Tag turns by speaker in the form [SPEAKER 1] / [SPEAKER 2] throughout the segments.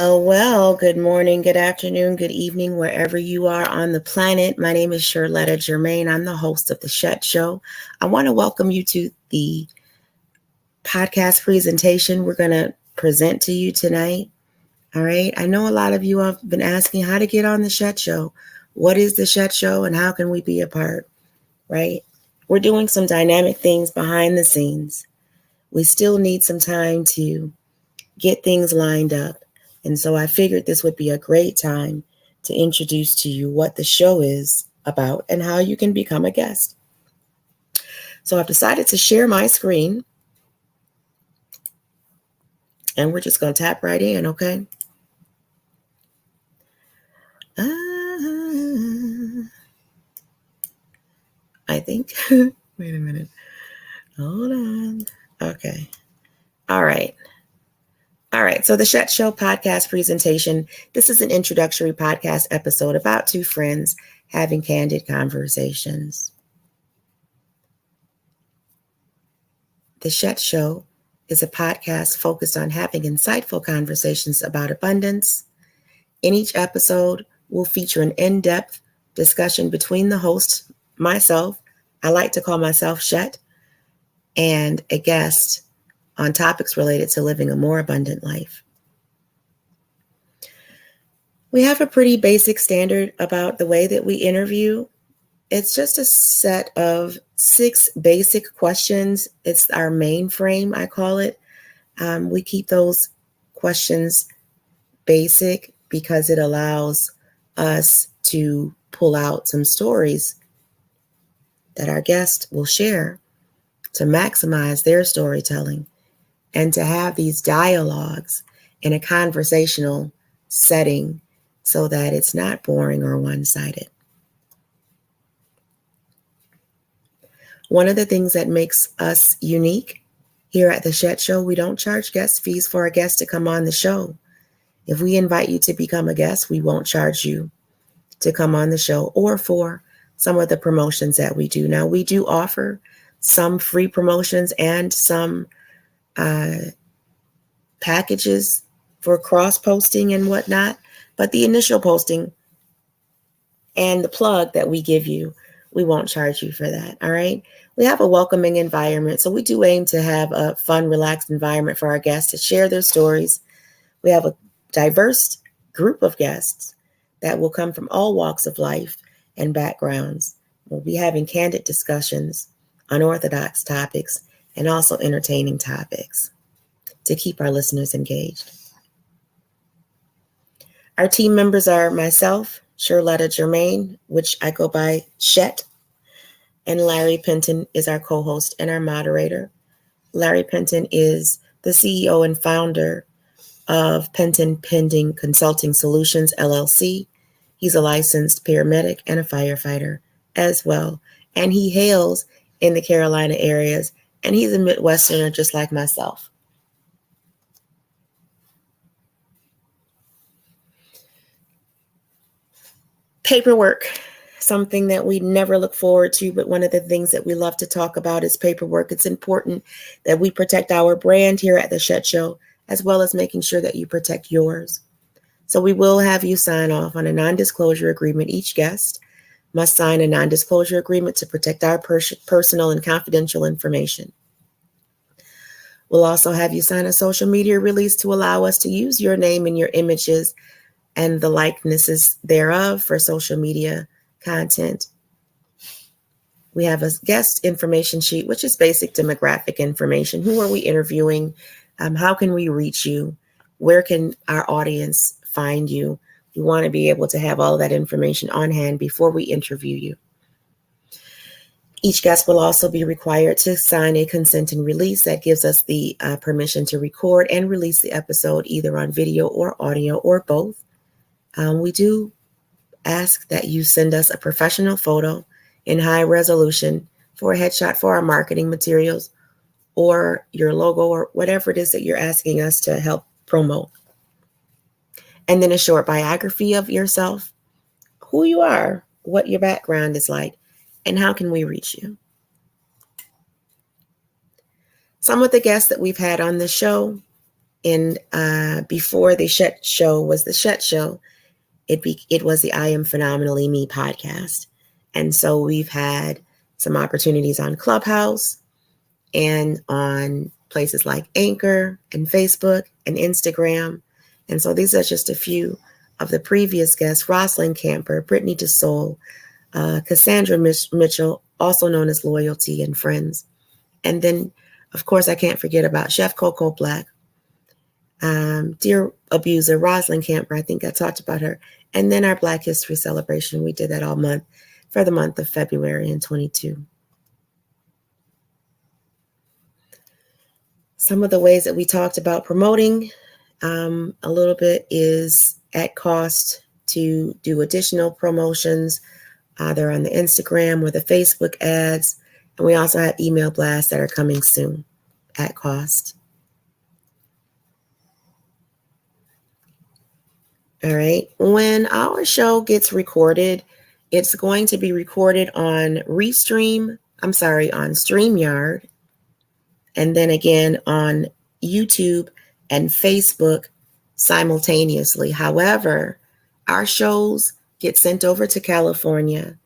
[SPEAKER 1] Well, good morning, good afternoon, good evening, wherever you are on the planet. My name is Sherletta Germain. I'm the host of the Shet Show. I want to welcome you to the podcast presentation we're going to present to you tonight. All right. I know a lot of you have been asking how to get on the Shet Show. What is the Shet Show and how can we be a part? Right? We're doing some dynamic things behind the scenes. We still need some time to get things lined up. And so I figured this would be a great time to introduce to you what the show is about and how you can become a guest. So I've decided to share my screen and we're just going to tap right in, okay? I think, wait a minute. Hold on. Okay. All right. All right. So the Shet Show podcast presentation. This is an introductory podcast episode about two friends having candid conversations. The Shet Show is a podcast focused on having insightful conversations about abundance. In each episode, we'll feature an in-depth discussion between the host, myself, I like to call myself Shet, and a guest on topics related to living a more abundant life. We have a pretty basic standard about the way that we interview. It's just a set of 6 basic questions. It's our mainframe, I call it. We keep those questions basic because it allows us to pull out some stories that our guest will share to maximize their storytelling and to have these dialogues in a conversational setting so that it's not boring or one-sided. One of the things that makes us unique here at the Shet Show, we don't charge guest fees for a guest to come on the show. If we invite you to become a guest, we won't charge you to come on the show or for some of the promotions that we do. Now, we do offer some free promotions and some packages for cross-posting and whatnot, but the initial posting and the plug that we give you, we won't charge you for that, all right? We have a welcoming environment, so we do aim to have a fun, relaxed environment for our guests to share their stories. We have a diverse group of guests that will come from all walks of life and backgrounds. We'll be having candid discussions, unorthodox topics, and also entertaining topics to keep our listeners engaged. Our team members are myself, Sherletta Germain, which I go by Shet, and Larry Penton is our co-host and our moderator. Larry Penton is the CEO and founder of Penton Pending Consulting Solutions, LLC. He's a licensed paramedic and a firefighter as well. And he hails in the Carolina areas, and he's a Midwesterner just like myself. Paperwork, something that we never look forward to, but one of the things that we love to talk about is paperwork. It's important that we protect our brand here at the Shet Show, as well as making sure that you protect yours. So we will have you sign off on a non-disclosure agreement. Each guest must sign a non-disclosure agreement to protect our personal and confidential information. We'll also have you sign a social media release to allow us to use your name and your images and the likenesses thereof for social media content. We have a guest information sheet, which is basic demographic information. Who are we interviewing? How can we reach you? Where can our audience find you? We want to be able to have all of that information on hand before we interview you. Each guest will also be required to sign a consent and release that gives us the permission to record and release the episode either on video or audio or both. We do ask that you send us a professional photo in high resolution for a headshot for our marketing materials or your logo or whatever it is that you're asking us to help promote. And then a short biography of yourself, who you are, what your background is like, and how can we reach you. Some of the guests that we've had on the show And before the Shet Show was the Shet Show, it was the I Am Phenomenally Me podcast. And so we've had some opportunities on Clubhouse and on places like Anchor and Facebook and Instagram. And so these are just a few of the previous guests: Rosalind Camper, Brittany DeSoul, Cassandra Mitchell, also known as Loyalty and Friends. And then, of course, I can't forget about Chef Coco Black, Dear Abuser, Rosalind Camper. I think I talked about her. And then our Black History celebration. We did that all month for the month of February in 22. Some of the ways that we talked about promoting a little bit is at cost to do additional promotions, either on the Instagram or the Facebook ads. And we also have email blasts that are coming soon at cost. All right. When our show gets recorded, it's going to be recorded on on StreamYard, and then again on YouTube and Facebook simultaneously. However, our shows get sent over to California,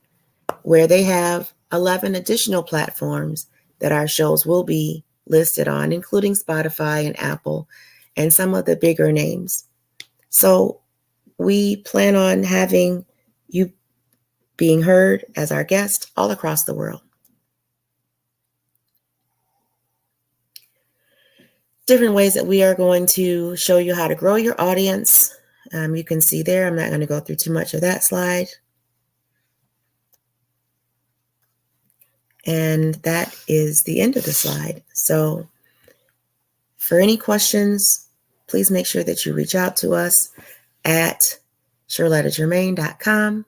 [SPEAKER 1] where they have 11 additional platforms that our shows will be listed on, including Spotify and Apple and some of the bigger names. So we plan on having you being heard as our guest all across the world. Different ways that we are going to show you how to grow your audience. You can see there, I'm not going to go through too much of that slide. And that is the end of the slide. So for any questions, please make sure that you reach out to us at SherlettaGermain.com.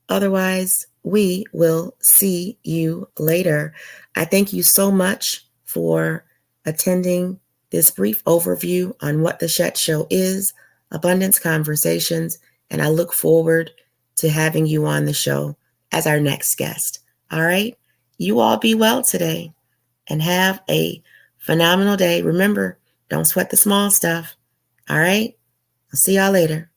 [SPEAKER 1] Otherwise, we will see you later. I thank you so much for attending this brief overview on what the Shet Show is, Abundance Conversations, and I look forward to having you on the show as our next guest. All right? You all be well today and have a phenomenal day. Remember, don't sweat the small stuff. All right? I'll see y'all later.